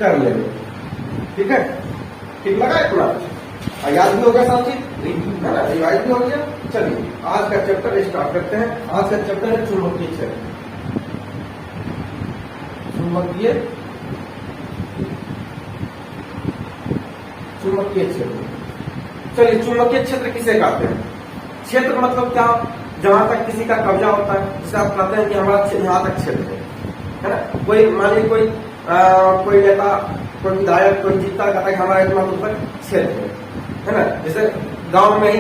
कर लेंगे। ठीक है, ठीक लगा इतना? याद भी हो गया सब चीज, है ना, रिवाइज भी हो गया। चलिए आज का चैप्टर स्टार्ट करते हैं। आज का चैप्टर है चुंबकीय क्षेत्र। चुंबकीय क्षेत्र। चलिए चुंबकीय क्षेत्र किसे कहते हैं? क्षेत्र मतलब क्या? जहां तक किसी का कब्जा होता है, जिसे आप कहते हैं कि हमारा यहाँ तक क्षेत्र है ना। कोई मान लीजिए कोई नेता, कोई विधायक, कोई जीता कहता है कि हमारा इतना दूर तक क्षेत्र है ना। जैसे गांव में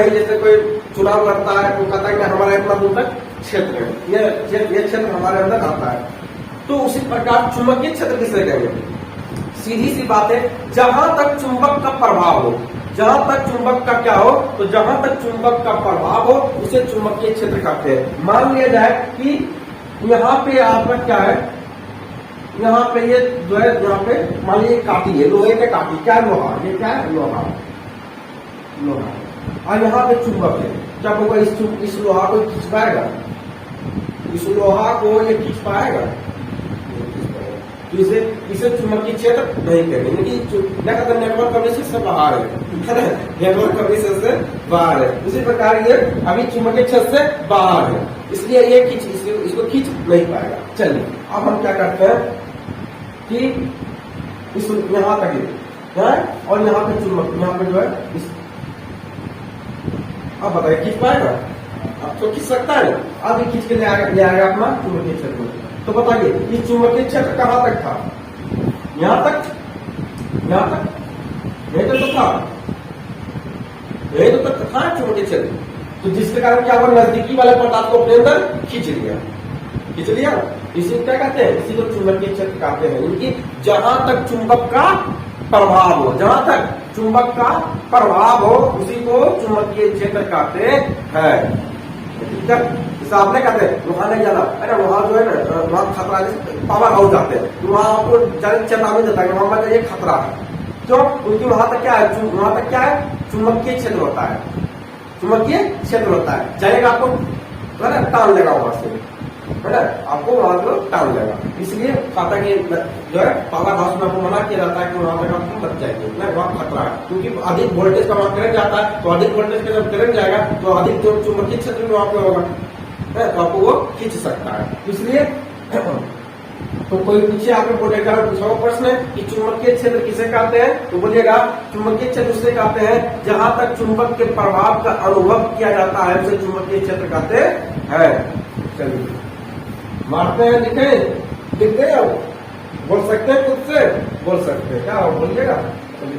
ही जैसे कोई चुनाव लड़ता है तो कहता है कि हमारा इतना दूर तक क्षेत्र है, ये क्षेत्र हमारे अंदर आता है। तो उसी प्रकार चुंबकीय क्षेत्र किसे कहेंगे? सीधी सी बात है, जहां तक चुंबक का प्रभाव हो, जहां तक चुंबक का क्या हो, तो जहां तक चुंबक का प्रभाव हो उसे चुंबकीय क्षेत्र कहते हैं। मान लिया जाए कि यहाँ पे आपका क्या है, यहाँ पे ये जो है, यहाँ पे मान लीजिए काटी है, लोहे के काटी, क्या लोहा, ये क्या है, लोहा। और यहाँ पे चुंबक है। जब वो इस लोहा को खींच पाएगा, इस लोहा को ये खींच पाएगा, इसे चुंबकीय क्षेत्र नहीं कहेंगे। नेटवर्क कमिशन से बाहर है, नेटवर्क कमिशन से बाहर है। उसी प्रकार ये अभी चुंबकीय क्षेत्र से बाहर है, इसलिए ये इसको खींच नहीं पाएगा। चलिए अब हम क्या करते हैं कि इस यहाँ तक है और यहाँ पे चुंबक, यहाँ पे जो है अब बताइए खींच पाएगा? अब तो खींच सकता है, अब खींच के ले आएगा अपना चुंबकीय क्षेत्र। तो बताइए इस चुंबकीय क्षेत्र कहाँ तक था? यहाँ तक यही तो था, यही तो तक था चुंबकीय क्षेत्र। तो जिसके कारण क्या हुआ, नजदीकी वाले पदार्थ को अपने अंदर खींच लिया। इसी क्या कहते हैं? इसी को चुंबकीय क्षेत्र कहते हैं। इनकी जहां तक चुंबक का प्रभाव हो, जहां तक चुंबक का प्रभाव हो उसी को चुंबकीय क्षेत्र कहते हैं। आपने कहते हैं वहां नहीं जाना, अरे वहां जो है ना, वहां खतरा, पावर हाउस जाते हैं तो वहां आपको चेतावनी देता है वहां पर ये खतरा है। क्यों? क्योंकि वहां तक क्या है, वहां तक क्या है, चुंबकीय क्षेत्र होता है, चुंबकीय क्षेत्र होता है। जाएगा आपको है ना, टान लेगा वहां से, है ना, आपको वहां को टान लेगा। इसलिए कहता है कि जो है पावर हाउस में आपको मना किया जाता है कि वहां तक आपको बच जाएंगे, वहां खतरा है। क्योंकि अधिक वोल्टेज का वहां करंट जाता है, तो अधिक वोल्टेज का जब करंट जाएगा तो अधिक जो चुंबकीय क्षेत्र में वहां पे होगा, तो आपको वो खींच सकता है। इसलिए तो कोई पीछे आपने बोलेगा, पूछा प्रश्न है कि चुंबकीय क्षेत्र किसे कहते हैं, तो बोलिएगा चुंबकीय क्षेत्र उसे कहते हैं जहां तक चुंबक के प्रभाव का अनुभव किया जाता है, उसे चुंबकीय क्षेत्र कहते हैं। चलिए मारते हैं, लिखते हैं, बोल सकते हैं, खुद से बोल सकते हैं, क्या बोलिएगा? चलिए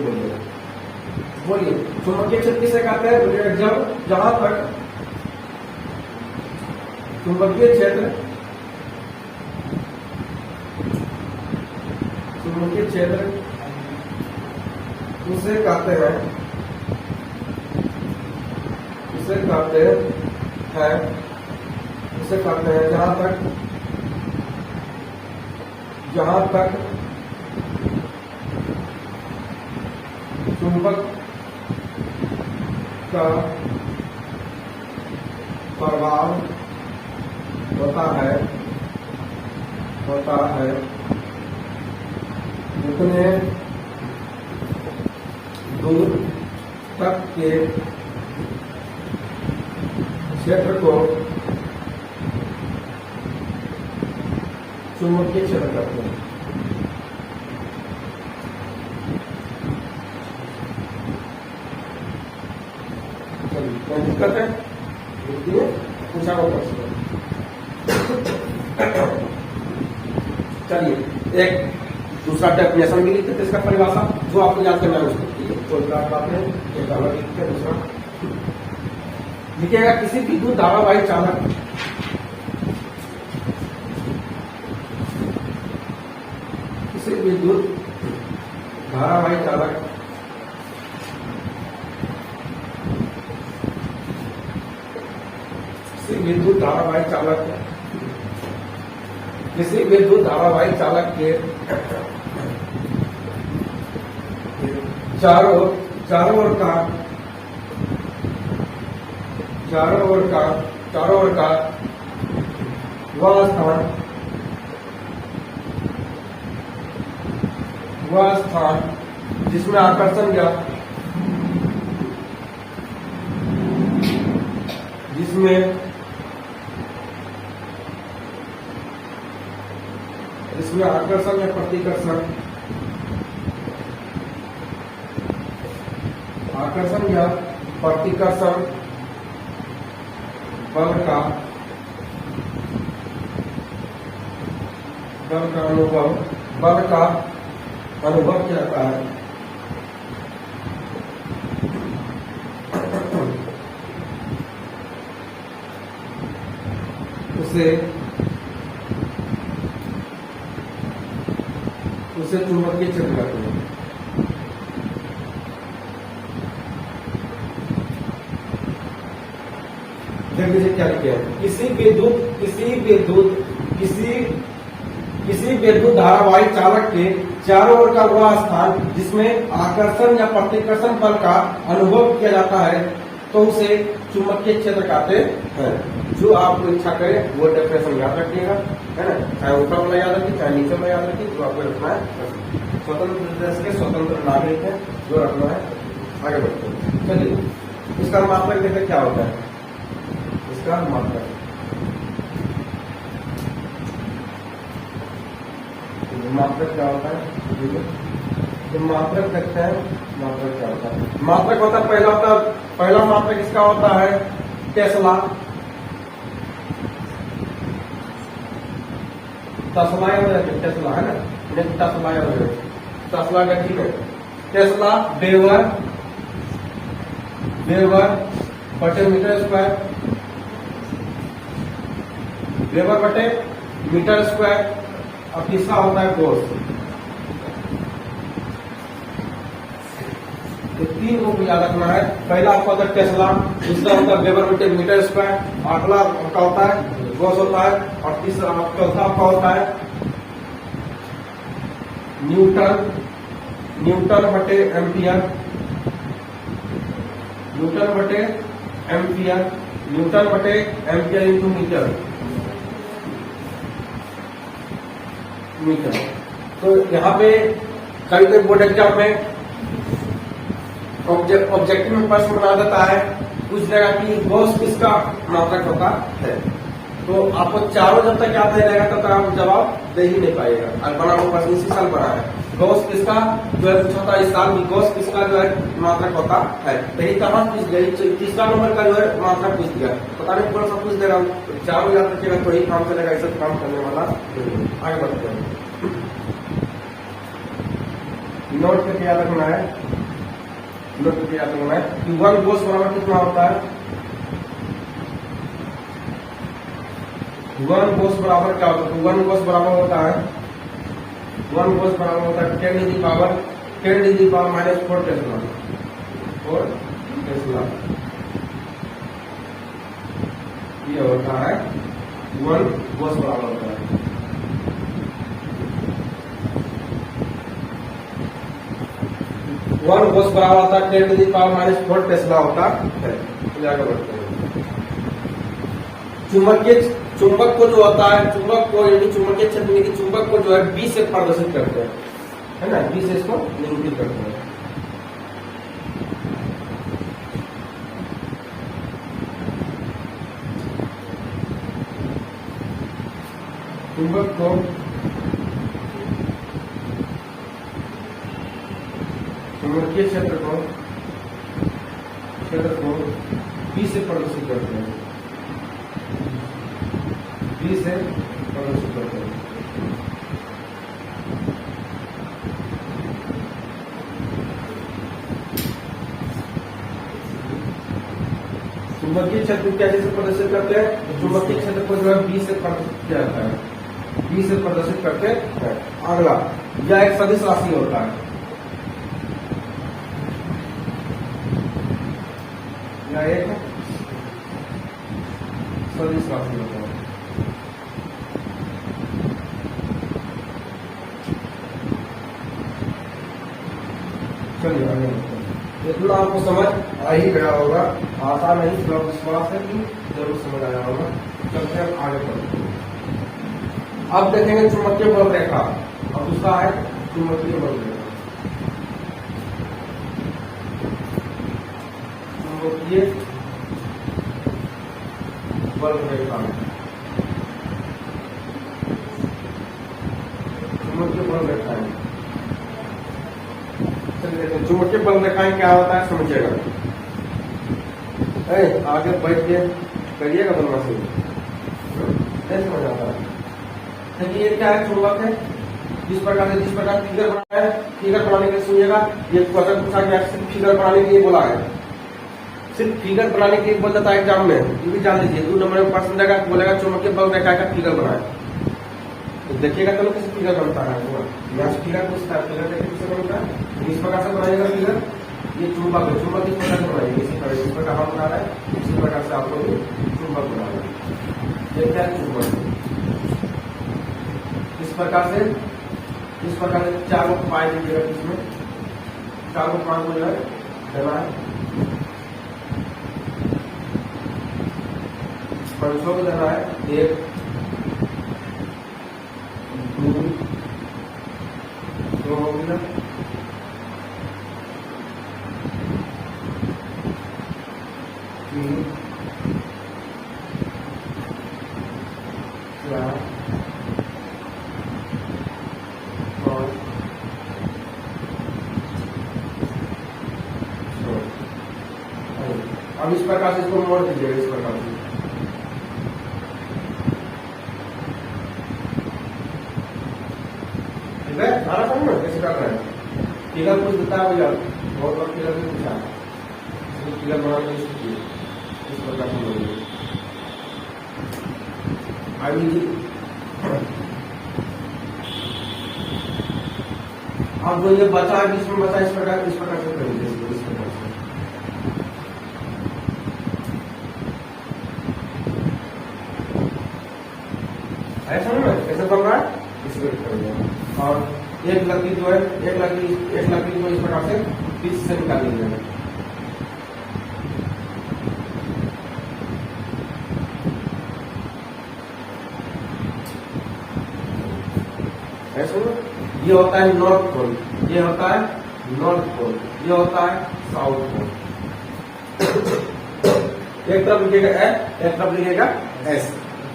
बोलिए चुंबकीय क्षेत्र किसे कहते हैं? बोलिएगा जहां तक चुंबकीय क्षेत्र उसे कहते हैं जहां तक चुंबक का प्रभाव होता है उतने दूर तक के क्षेत्र को चुंबकीय क्षेत्र कहते हैं। कोई दिक्कत है? पूछा हुआ प्रश्न। चलिए एक दूसरा डेफिनेशन भी लिखते थे इसका परिभाषा, जो आपको याद करना है उसको। कोई बात है, एक अलग लिखते, दूसरा लिखिएगा किसी विद्युत धारावाही चालक किसी विद्युत धारावाही चालक के चारों ओर का वह स्थान वह स्थान जिसमें आकर्षण या जिसमें आकर्षण या प्रतिकर्षण आकर्षण या प्रतिकर्षण बल का अनुभव किया जाता है, उसे चुंबकीय क्षेत्र कहते हैं। देख लीजिए क्या लिखे हैं, किसी विद्युत धारावाही चालक के चारों ओर का वह स्थान जिसमें आकर्षण या प्रतिकर्षण बल का अनुभव किया जाता है तो उसे चुंबकीय क्षेत्र कहते हैं। जो आपको इच्छा करे वो डेफिनेशन याद रखिएगा, है ना, चाहे ऊपर वाला याद रखिए चाहे नीचे में याद रखिए, जो आपको रखना है। स्वतंत्र देश के स्वतंत्र नागरिक है, जो रखना है। आगे बढ़ते हैं, चलिए इसका मात्रक देखते क्या होता है। इसका मात्रक क्या होता है, तो मात्रक देखते हैं। मात्रक क्या होता है? मात्रक होता है पहला मात्रक इसका होता है टेस्ला। टेस्ला है ना, टेस्ला का ठीक है। टेस्ला वेबर बटे मीटर स्क्वायर, वेबर बटे मीटर स्क्वायर। और तीसरा होता है गोस। तो तीन को याद रखना है। पहला आपका होता है टेस्ला, दूसरा होता है वेबर बटे मीटर स्क्वायर, अगला आपका होता है गोस होता है, और तीसरा चौथा आपका होता है न्यूटन बटे एम्पियर। न्यूटन बटे एम्पियर इंटू मीटर। तो यहाँ पे कई बोर्ड एग्जाम में ऑब्जेक्टिव में प्रश्न बना देता है, पूछ देगा कि गॉस किसका मात्रक होता है। तो आपको चारों जब तक याद नहीं रहेगा तब तक आप जवाब दे ही नहीं पाएगा। और बना वो प्रश्न इसी साल बना है, गॉस किसका जो है पूछा था इस साल में, गॉस किसका जो है मात्रक होता है। यही कहां पूछ गई, तीसरा नंबर का जो है मात्रक पूछ दिया, पता नहीं कौन सा पूछ देगा। चारों याद रखिएगा तो यही काम चलेगा, ऐसा काम करने वाला। आगे बढ़ते हैं, नोट करके याद रखना है कि 1 गोस बराबर कितना होता है। 1 गोस बराबर क्या होता है? 1 गोस बराबर होता है 10 टू द पावर -4 टेस्ला। ये होता है 1 गोस बराबर होता है। 1 गोस बराबर होता है 10 टू द पावर -4 टेस्ला होता है। आगे बढ़ते हैं, चुंबक को जो होता है, चुंबक को यानी चुंबकीय क्षेत्र में चुंबक को जो है बी से प्रदर्शित करते हैं, है ना, बी से इसको निरूपित करते हैं। चुंबक को चुंबकीय क्षेत्र को बी से प्रदर्शित करते हैं, चुंबकीय क्षेत्र कैसे से प्रदर्शित करते हैं? चुंबकीय क्षेत्र को जो है बी से प्रदर्शित किया जाता है, बी से प्रदर्शित करते हैं। अगला यह एक सदिश राशि होता है, यह एक सदिश राशि होता है। चलिए आगे इतना आपको समझ आ ही गया होगा, आसान नहीं, थोड़ा विश्वास है कि जरूर समझ आया होगा। चलते हैं आगे बढ़ते हैं। अब देखेंगे चुंबकीय बल रेखा, और दूसरा है चुंबकीय बल रेखा, चुंबकीय बल रेखा, चुंबकीय बल रेखाएं। चलिए चुंबकीय बल रेखाएं क्या होता है समझिएगा। आगे बैठ के करिएगा बदमाशी, नहीं समझ आता है। देखिए ये क्या है, चुंबक है। जिस प्रकार फिगर बनाया है, फिगर बनाने के लिए सुनिएगा। ये क्वेश्चन पूछा गया, सिर्फ फिगर बनाने के लिए बोला है, सिर्फ फिगर बनाने के लिए बोल देता है एग्जाम में। ये भी जान लीजिए, 2 नंबर में प्रश्न देगा, बोलेगा चुंबकीय बल रेखा का फिगर बनाए, तो देखिएगा चलो कैसे फिगर बनता है। यहाँ से फिगर पूछता है, फिगर देखिए किससे बनता है, इस प्रकार से बनाएगा फिगर। ये चुंबक है, चुंबक इस प्रकार से बनाएंगे, इसी तरह इस प्रकार हम बना रहे हैं, इसी प्रकार से आपको भी चुंबक बना रहे हैं। ये क्या चुंबक है, इस प्रकार से 4 को पाए दीजिएगा, इसमें 4 को 5 को जो है देना है, 500 को देना है, 1 2 हो गया, 3 4 5 6। अब इस प्रकार से इसको मोड़ दीजिएगा, इस प्रकार से। ठीक है, सारा समझ में कैसे कर रहे हैं। फिगर कुछ देता है भैया, बहुत बार फिगर भी पूछा, फिगर बनाने की इस प्रकार से बोलिए। अब जो ये बचा है, बीच में बचा, इस प्रकार से करेंगे, इस प्रकार से। ऐसा ना कैसे बन रहा है, इस प्रकार करेंगे। और एक लकड़ी जो है, एक लकड़ी जो इस प्रकार से बीच से निकाल लीजिएगा। ये होता है नॉर्थ पोल, ये होता है नॉर्थ पोल, ये होता है साउथ पोल। एक तरफ लिखिएगा एफ, एक तरफ लिखिएगा एस,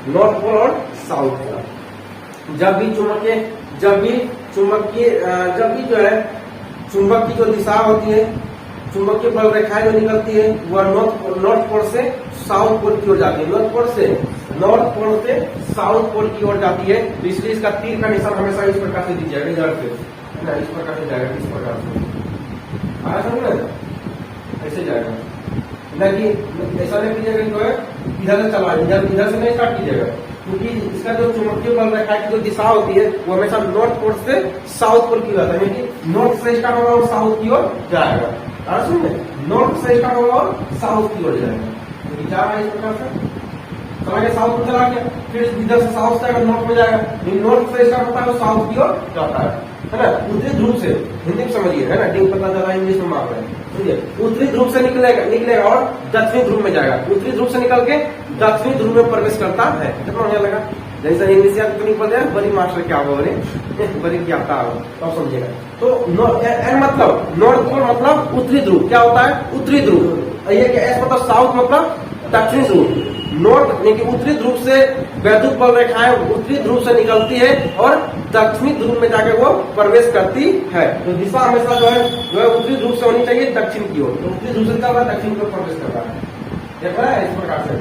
नॉर्थ पोल और साउथ पोल। जब भी जो है चुंबक की जो दिशा होती है, चुंबकीय बल रेखाएं जो निकलती है, वह नॉर्थ पोल से साउथ पोल की ओर जाती है, नॉर्थ पोल से साउथ पोल की ओर जाती है। इसलिए इसका तीर का निशान हमेशा इस प्रकार से दीजिएगा, इधर से ना, इस प्रकार से जाएगा, इस प्रकार से आया समझ में, ऐसे जाएगा ना कि ऐसा नहीं कीजिएगा जो है इधर से चला, इधर से नहीं स्टार्ट कीजिएगा, क्योंकि इसका जो चुंबकीय बल रेखा की जो दिशा होती है वो हमेशा नॉर्थ पोल से साउथ पोल की ओर जाता है, नॉर्थ से स्टार्ट होगा और साउथ की ओर जाएगा। सुनिए, नॉर्थ से स्टार्ट होगा और साउथ की ओर जाएगा, तो जा रहा है इस प्रकार से, चला गया साउथ में, चला गया, फिर इधर से साउथ से नॉर्थ में जाएगा, नॉर्थ से स्टार्ट होता है तो साउथ की ओर जाता है ना। उत्तरी ध्रुव से, हिंदी में समझिए, है ना, डिंग पता चला, इंग्लिश में मार रहे हैं। सुनिए, उत्तरी ध्रुव से निकलेगा और दक्षिणी ध्रुव में जाएगा, उत्तरी ध्रुव से निकल के दक्षिणी ध्रुव में प्रवेश करता है। कितना बढ़िया लगा, जैसा इंग्लिश या नहीं पता है, बड़ी मास्टर क्या बोले, बड़ी क्या आता है, तो समझिएगा। तो मतलब नॉर्थ पोल मतलब उत्तरी ध्रुव, क्या होता है उत्तरी ध्रुव, ये क्या एस मतलब साउथ मतलब दक्षिणी ध्रुव। नॉर्थ यानी कि उत्तरी ध्रुव से वैद्युत बल रेखाएं उत्तरी ध्रुव से निकलती है और दक्षिणी ध्रुव में जाकर वो प्रवेश करती है। तो दिशा हमेशा जो है उत्तरी ध्रुव से होनी चाहिए दक्षिण की ओर, तो उत्तरी ध्रुव से निकल रहा है, दक्षिण की ओर प्रवेश कर रहा है। देख रहा है इस प्रकार से,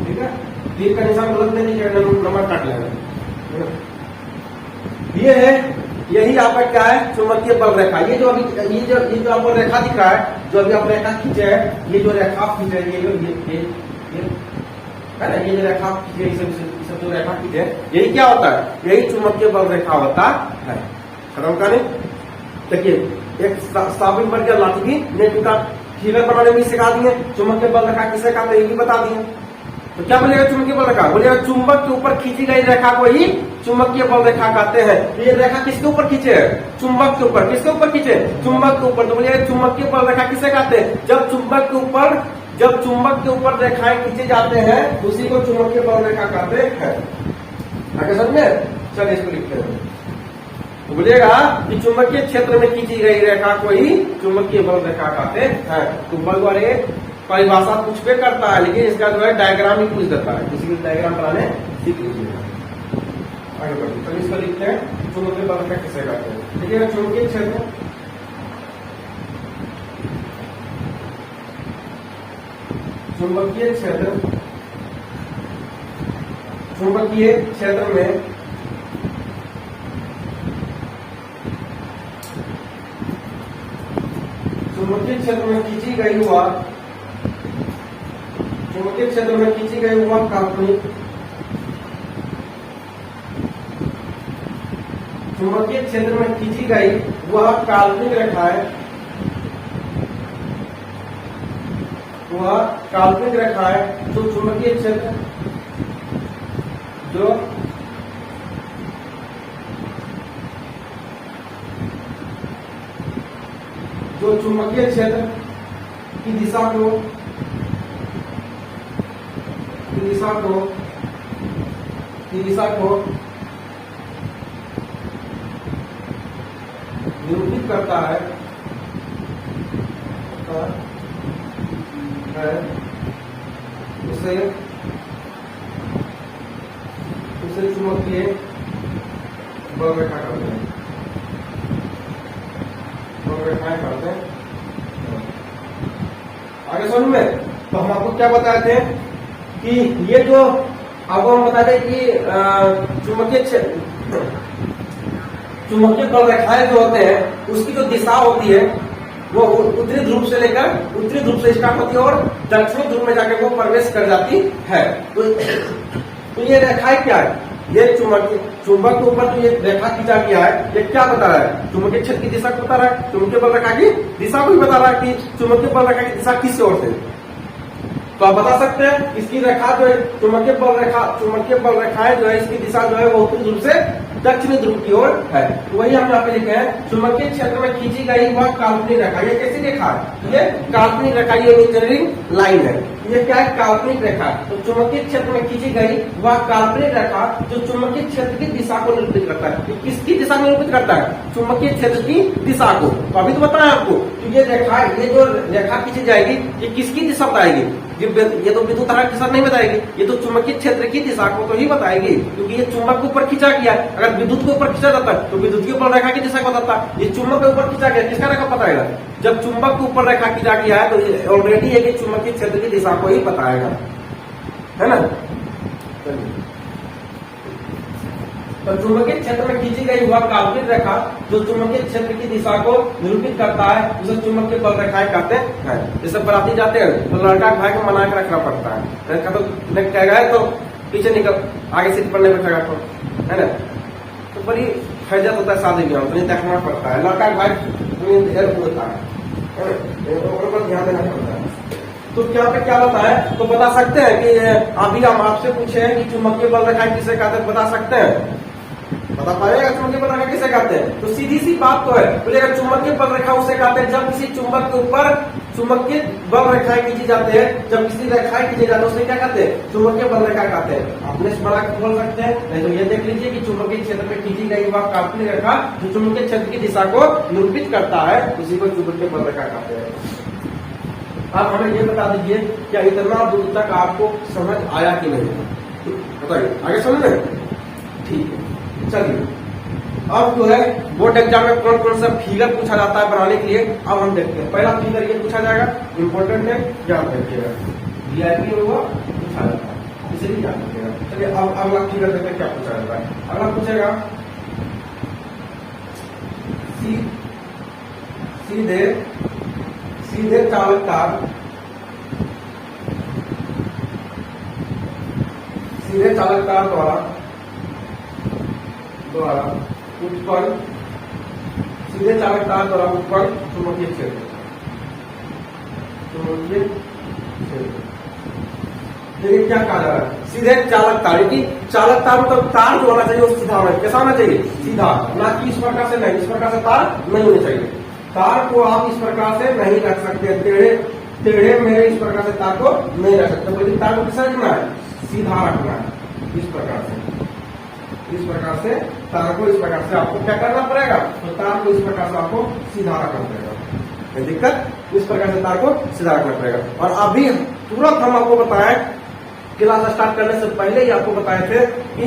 ठीक है। तीर का निशान गलत नहीं कीजिएगा, नंबर काट लेना। ये है, यही आपका क्या है चुंबकीय बल रेखा। ये जो अभी ये जो आपको रेखा दिख रहा है, जो अभी आप रेखा खींचे है, ये जो रेखा आप खींचे ये है ना, ये जो रेखा खींचे, सब जो रेखा खींचे, यही क्या होता है, यही चुंबकीय बल रेखा होता है। खत्म करें, देखिए एक साबित पर क्या लाठी भी नहीं टूटा, फिगर बनाने में सिखा दिए, चुंबकीय बल रेखा किसे कहते हैं ये भी बता दिए। तो क्या बोलेगा चुंबकीय बल रेखा, बोलेगा चुंबक के ऊपर खींची गई रेखा को ही चुंबकीय बल रेखा कहते हैं। तो ये रेखा किसके ऊपर खींचे है, चुंबक के ऊपर। किसके ऊपर खींचे, चुंबक के ऊपर। तो बोलिए चुंबकीय बल रेखा किसे कहते हैं, जब चुंबक के ऊपर जब चुंबक के ऊपर रेखाएं खींचे जाते हैं उसी को चुंबकीय बल रेखा कहते हैं। आगे समझ में? चलिए इसको लिखते हैं। तो बोलिएगा कि चुंबकीय क्षेत्र में खींची गई रेखा को ही चुंबकीय बल रेखा कहते हैं। तो बल वाले परिभाषा कुछ पे करता है, लेकिन इसका जो है डायग्राम ही पूछ देता है, किसी भी डायग्राम बनाने सीख लीजिएगा। आगे बढ़िए, चलिए इसको लिखते हैं चुंबकीय बल रेखा किसे कहते हैं। देखिएगा चुंबकीय क्षेत्र, चुंबकीय क्षेत्र, चुंबकीय क्षेत्र में चुंबकीय क्षेत्र में खींची गई हुआ, चुंबकीय क्षेत्र में खींची गई हुआ काल्पनिक, चुंबकीय क्षेत्र में खींची गई वह काल्पनिक रेखाएं, वह काल्पनिक रेखाएं जो चुंबकीय क्षेत्र, जो चुंबकीय क्षेत्र की दिशा को, निरूपित करता है उसे चुंबकीय बल रेखा कहते हैं, बल रेखाएं कहते हैं। आगे समझ में? तो हम आपको क्या बताए थे कि ये जो आपको हम बताते कि चुंबकीय बल रेखाएं जो होते हैं उसकी जो दिशा होती है वो उत्तरी ध्रुव से लेकर, उत्तरी ध्रुव से स्टार्ट होती है और दक्षिणी ध्रुव में जाकर वो प्रवेश कर जाती है। तो ये रेखाएं क्या है? ये चुंबक के ऊपर जो ये रेखा खींचा गया है, ये क्या बता रहा है? चुंबकीय क्षेत्र की दिशा को बता रहा है, चुंबकीय बल रेखा की दिशा को भी बता रहा है कि चुंबकीय बल रेखा की दिशा किस ओर से। तो आप बता सकते हैं इसकी रेखा जो है चुंबकीय बल रेखाएं जो है इसकी दिशा जो है वो उत्तरी ध्रुव से दक्षिणी ध्रुव की ओर है। तो वही हम यहाँ पे लिखे हैं चुंबकीय क्षेत्र में खींची गई वह काल्पनिक रेखा। ये कैसी रेखा है? ये काल्पनिक रेखा, ये इंजीनियरिंग लाइन है। ये क्या है? काल्पनिक रेखा। तो चुंबकीय क्षेत्र में खींची गई वह काल्पनिक रेखा जो चुंबकीय क्षेत्र की दिशा को निरूपित करता है। ये किसकी दिशा निरूपित करता है? चुंबकीय क्षेत्र की दिशा को। तो अभी तो बताया आपको कि ये रेखा, ये जो रेखा खींची जाएगी ये किसकी दिशा बताएगी? ये तो विद्युत धारा की दिशा नहीं बताएगी, ये तो चुंबकीय क्षेत्र की दिशा को तो ही बताएगी, क्योंकि ये चुंबक के ऊपर खींचा गया है। अगर विद्युत के ऊपर खींचा जाता है तो विद्युत के ऊपर रेखा की दिशा को बताता है। ये चुंबक के ऊपर खींचा गया, किसका रेखा बताएगा? जब चुंबक के ऊपर रेखा खींचा गया है तो ऑलरेडी है कि चुंबकीय क्षेत्र की दिशा को ही बताएगा, है ना? तो चुंबकीय क्षेत्र में खींची गई वह काल्पनिक रेखा जो चुंबकीय क्षेत्र की दिशा को निरूपित करता है उसे चुंबकीय बल रेखाएं कहते हैं। जैसे बराती जाते हैं तो लड़का भाई को मना के रखना पड़ता है, तो कहेगा तो पीछे निकल, आगे सीट पर नहीं बैठेगा तो, है ना? तो बड़ी फैजत होता है शादी में, तो नहीं देखना पड़ता है, लड़का भाई हेल्प होता है, ध्यान देना पड़ता है। तो क्या पे क्या बताया? तो बता सकते हैं कि अभी हम आपसे पूछे हैं कि चुंबकीय बल रेखाएं किसे कहते हैं, बता सकते हैं? बता पाएगा चुंबकीय बल रेखा किसे कहते हैं? तो सीधी सी बात तो है, बोलेगा चुंबकीय बल रेखा उसे कहते हैं जब किसी चुंबक के ऊपर चुंबकीय बल रेखाएं खींची जाती है, जब किसी रेखाएं खींची जाती है उससे क्या कहते हैं? चुंबकीय बल रेखा कहते हैं। आपने इस बड़ा बोल सकते हैं, नहीं तो ये देख लीजिए कि चुंबकीय क्षेत्र में खींची गई वह काल्पनिक रेखा जो चुंबकीय क्षेत्र की दिशा को निरूपित करता है उसी को चुंबकीय बल रेखा कहते हैं। आप हमें ये बता दीजिए क्या इतना दूर तक आपको समझ आया कि नहीं? बताइए, आगे समझ रहे? ठीक है, चलिए अब जो है बोर्ड एग्जाम में कौन कौन सा फिगर पूछा जाता है बनाने के लिए, अब हम देखते हैं। पहला फिगर ये पूछा जाएगा, इंपॉर्टेंट है, याद रखिएगा, वीआईपी होगा पूछा जाता है, इसलिए याद रखिएगा। चलिए अब अगला फिगर देखते हैं क्या पूछा जाता है। अगला पूछेगा सीधे चालक तार, सीधे चालक तार द्वारा उत्पन्न, सीधे चालक तार द्वारा उत्पन्न चुंबकीय क्षेत्र, चुंबकीय क्षेत्र। देखिए क्या कहा जा रहा है, सीधे चालक तार, कि चालक तार मतलब तार जो होना चाहिए वो सीधा होना, कैसा होना चाहिए? सीधा, ना कि इस प्रकार से नहीं, इस प्रकार से तार नहीं होनी चाहिए। तार को आप इस प्रकार से नहीं रख सकते, टेढ़े टेढ़े मेढ़े इस प्रकार से तार को नहीं रख सकते, बल्कि तार को कैसा रखना है, सीधा रखना है। इस प्रकार से तार को इस प्रकार से आपको क्या करना पड़ेगा, तो तार को इस प्रकार से आपको सीधा रखना पड़ेगा। दिक्कत, इस प्रकार से तार को सीधा रखना पड़ेगा। और अभी तुरंत हम आपको बताएं, क्लास स्टार्ट करने से पहले ही आपको बताए थे कि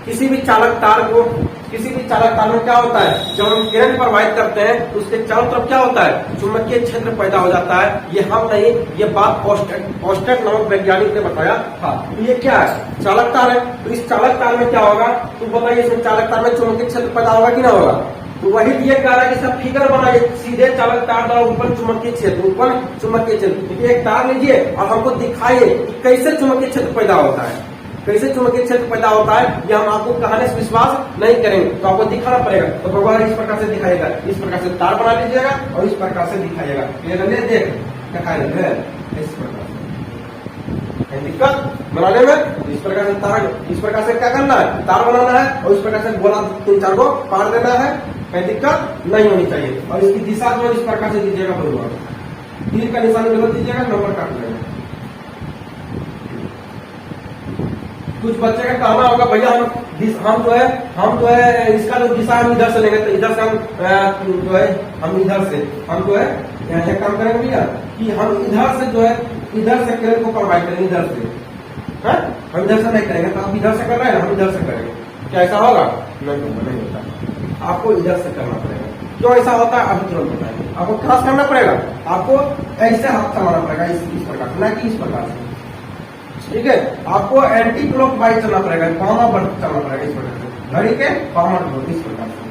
किसी भी चालक तार में क्या होता है, जब हम करंट प्रवाहित करते हैं तो उसके चारों तरफ क्या होता है, चुंबकीय क्षेत्र पैदा हो जाता है। ये हम नहीं, ये बात पोस्टेट नामक वैज्ञानिक ने बताया था। तो ये क्या है, चालक तार है। तो इस चालक तार में क्या होगा, तो बताइए, इसमें चालक तार में चुंबकीय क्षेत्र पैदा होगा कि ना होगा। तो वही ये कह रहा है कि सब फिगर बनाइए, सीधे चालक तार द्वारा ऊपर चुंबकीय क्षेत्र, एक तार लीजिए और हमको दिखाइए कि कैसे चुंबकीय क्षेत्र पैदा होता है, कैसे चुंबकीय क्षेत्र पैदा होता है। ये हम आपको कहने से विश्वास नहीं करेंगे, तो आपको दिखाना पड़ेगा। तो भगवान इस प्रकार से दिखाएगा, इस प्रकार से तार बना लीजिएगा और इस प्रकार से दिखाइएगा। देख दिखाएगा इस प्रकार से, दिक्कत बनाने में इस प्रकार से तार, इस प्रकार से क्या करना है, तार बनाना है और इस प्रकार से गोला 3-4 को पार देना है, कोई दिक्कत नहीं होनी चाहिए। और इसकी दिशा जो इस प्रकार से दीजिएगा, भगवान तीर का निशान गलत दीजिएगा, नंबर काट लेगा। कुछ बच्चे का कहना होगा, भैया हम जो है इसका जो दिशा हम इधर से लेंगे, तो इधर से हम जो है एक काम करेंगे भैया कि हम इधर से जो है इधर से करंट को प्रवाहित करेंगे, इधर से हम इधर से नहीं करेंगे। तो आप इधर से कर रहे हैं, हम इधर से करेंगे, क्या ऐसा होगा, नहीं होता। आपको इधर से करना पड़ेगा। क्यों ऐसा होता है, अभी तुरंत बताएंगे। आपको क्रॉस करना पड़ेगा, आपको ऐसे हाथ चलाना पड़ेगा, इस प्रकार से, ना कि इस प्रकार से, ठीक है। आपको एंटी क्लॉक वाइज चलना पड़ेगा, फॉर्मर चलना पड़ेगा, इस प्रकार से घड़ी के फॉर्मर, इस प्रकार से,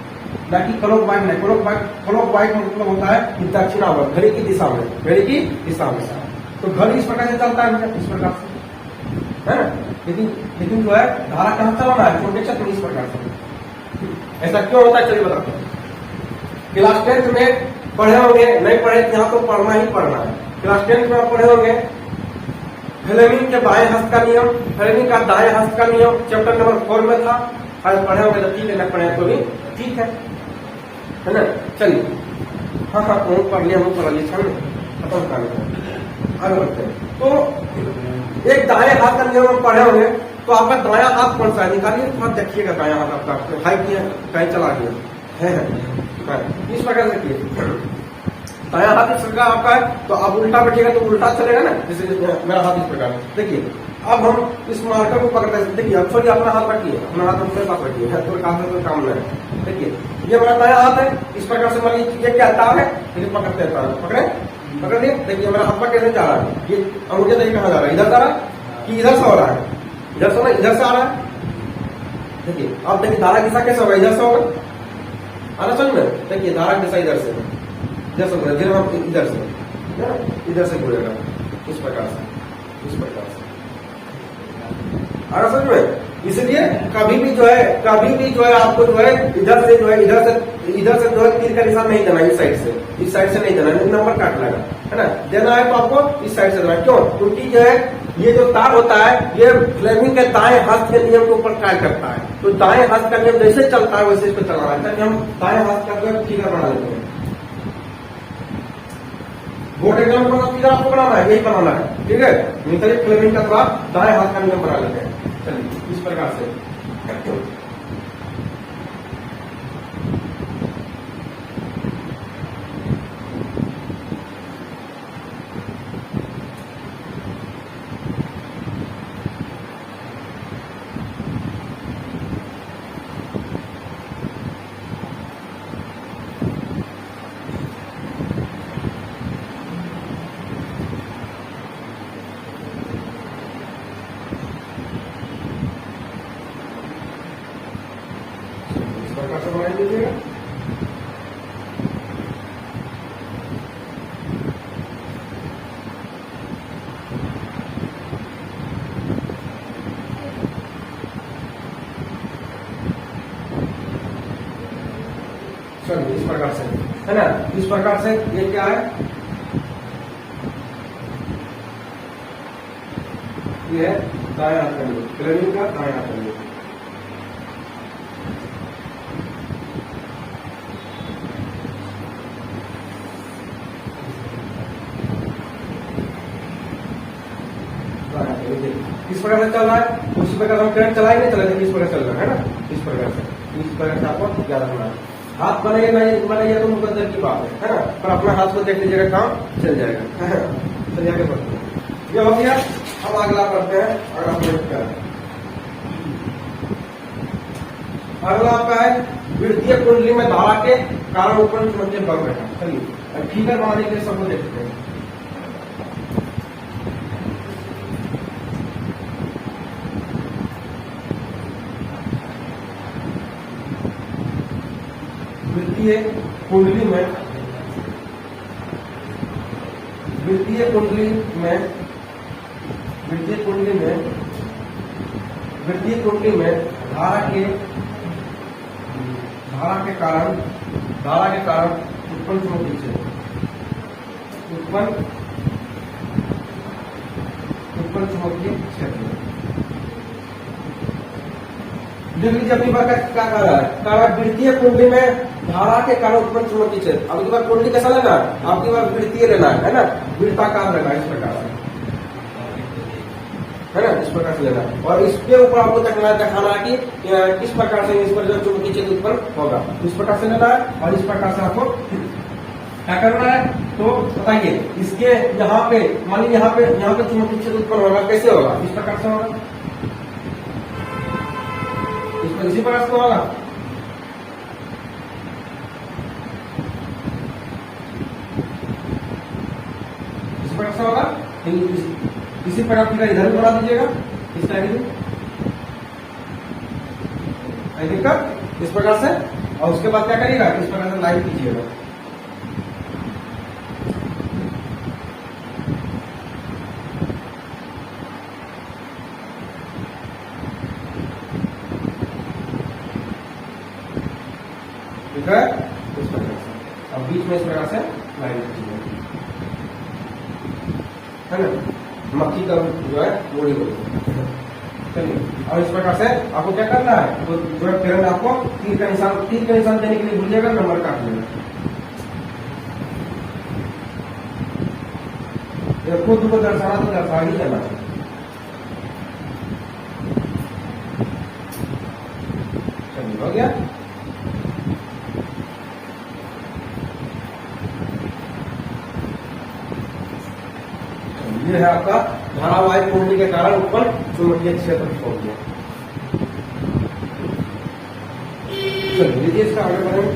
ना कि क्लॉक वाइज नहीं। क्लॉक वाइज मतलब होता है कि दक्षिणावर्त, घड़ी की दिशा में, तो घड़ी इस प्रकार से चलता है, इस प्रकार से, है ना। लेकिन जो है धारा कहाँ चलाना है, छोटे क्षेत्र में, इस प्रकार से। ऐसा क्यों होता है, चलिए बताते हैं। क्लास 10 में पढ़े होंगे, नहीं पढ़े यहाँ तो पढ़ना ही पढ़ना है। क्लास 10 में आप पढ़े होंगे फ्लेमिंग के बाएं हस्त का नियम, फ्लेमिंग का दाएं हस्त का नियम, चैप्टर नंबर 4 में था। आज पढ़े होंगे तो ठीक है, न पढ़े तो भी ठीक है ना। चलिए, हाँ पढ़ लिया, खत्म कर आगे बढ़ते हैं। तो एक दाएं हाथ का नियम पढ़े होंगे, तो आपका दायां हाथ कौन सा है, निकालिए, थोड़ा देखिएगा दायां हाथ आपका हाई किया, कहीं चला गया है, इस प्रकार से किए। दायां हाथ इस प्रकार आपका है, तो आप उल्टा बैठिएगा तो उल्टा चलेगा ना, जैसे मेरा हाथ इस प्रकार। देखिए, अब हम इस मार्कर को पकड़ते हैं, देखिए अब छोड़िए, अपना हाथ रखिए, अपना हाथ अपने पास रखिए, तो काम नहीं है। देखिए, ये मेरा दायां हाथ है, इस प्रकार से मान लीजिए क्या तार है, लेकिन पकड़ते हैं तार, पकड़ लिए। देखिए मेरा हाथ कैसे जा रहा है, ये अंगूठे देखिए कहाँ जा रहा है, इधर जा रहा है कि इधर से हो रहा है, इधर से आ रहा है। देखिए, अब देखिए धारा दिशा कैसे होगा, इधर से होगा, आना समझ में। देखिए धारा दिशा इधर से घुरेगा, इधर से घुरेगा, इस प्रकार से, आना समझ में। इसलिए कभी भी जो है आपको जो है इधर से जो है तीर का निशान नहीं देना, इस साइड से नहीं देना, नंबर काट लेगा, है ना। देना है तो आपको इस साइड से देना। क्यों, क्योंकि जो है ये जो तार होता है, ये फ्लेमिंग के दाएं हस्त के नियम के ऊपर कार्य करता है। तो दाएं हस्त का नियम जैसे चलता है वैसे इसको चलाना है। हम दाएं हस्त का जो फिगर बना लेते हैं, बोर्ड एग्जाम का फिगर आपको बनाना है, यही बनाना है, ठीक है। निकलिए फ्लेमिंग का द्वारा दाएं हाथ का नियम बना लेते हैं। चलिए इस प्रकार से बनाई दीजिएगा। चलिए इस प्रकार से, है ना। इस प्रकार से ये क्या है, ये है दाएं हाथ का नियम, फ्लेमिंग का दाएं हाथ का नियम। किस प्रकार से चल रहा है, उसी प्रकार हम करंट चलाएंगे, इस प्रकार चल रहा है ना, इस प्रकार से आपको याद रखना है। हाथ बनाइए नहीं बनाइए तो मुकद्दर की बात है ना, पर अपना हाथ को देख लीजिएगा, काम चल जाएगा। चलिए आगे बढ़ते हैं। ये हो गया। अब अगला पढ़ते हैं, अगला पॉइंट क्या है। अगला आपका है वृत्तीय कुंडली में धारा के कारण उत्पन्न चुंबकीय बल है। चलिए फिगर बनाने के लिए सबको देखते हैं। वृत्तीय कुंडली में धारा के कारण उत्पन्न चुंबकीय क्षेत्र देख लीजिए अपनी बात क्या कह रहा है, कारण वृत्तीय कुंडली में धारा के कारण उत्पन्न चुंबकीय क्षेत्र। अब की बार कुंडली कैसा लेना है, आपकी बार वृत्तीय लेना है ना, वृत्ताकार लेना है, इस प्रकार से है ना, इस प्रकार से लेना है। और इसके ऊपर आपको दिखाना है कि किस प्रकार से इस पर जो चुंबकीय क्षेत्र उत्पन्न होगा, इस प्रकार से लेना है। और इस प्रकार से आपको क्या करना है, तो बताइए इसके यहाँ पे मानिए यहाँ पे चुंबकीय क्षेत्र उत्पन्न होगा, कैसे होगा, इस प्रकार से होगा, इसी प्रकार से होगा। इस प्रकार से होगा, इसी प्रकार का इधर भी बना दीजिएगा, इस टाइम दिक्कत इस प्रकार से। और उसके बाद क्या करिएगा, इस प्रकार से लाइन कीजिएगा। ठीक है, इस प्रकार से। अब बीच में इस प्रकार से लाइन कीजिएगा, है ना, मक्खी का जो है मोड़ी होगी। चलिए, और इस प्रकार से आपको क्या करना है, तो जो है करंट आपको तीर का निशान देने के लिए भूलिएगा, नंबर काट लेना। खुद को दर्शाना तो दर्शा ही लेना चाहिए। चलिए हो गया। ये है आपका धारावाहिक कुंडली के कारण उत्पन्न चुंबकीय क्षेत्र हो गया। चलिए इसका आगे बढ़ें।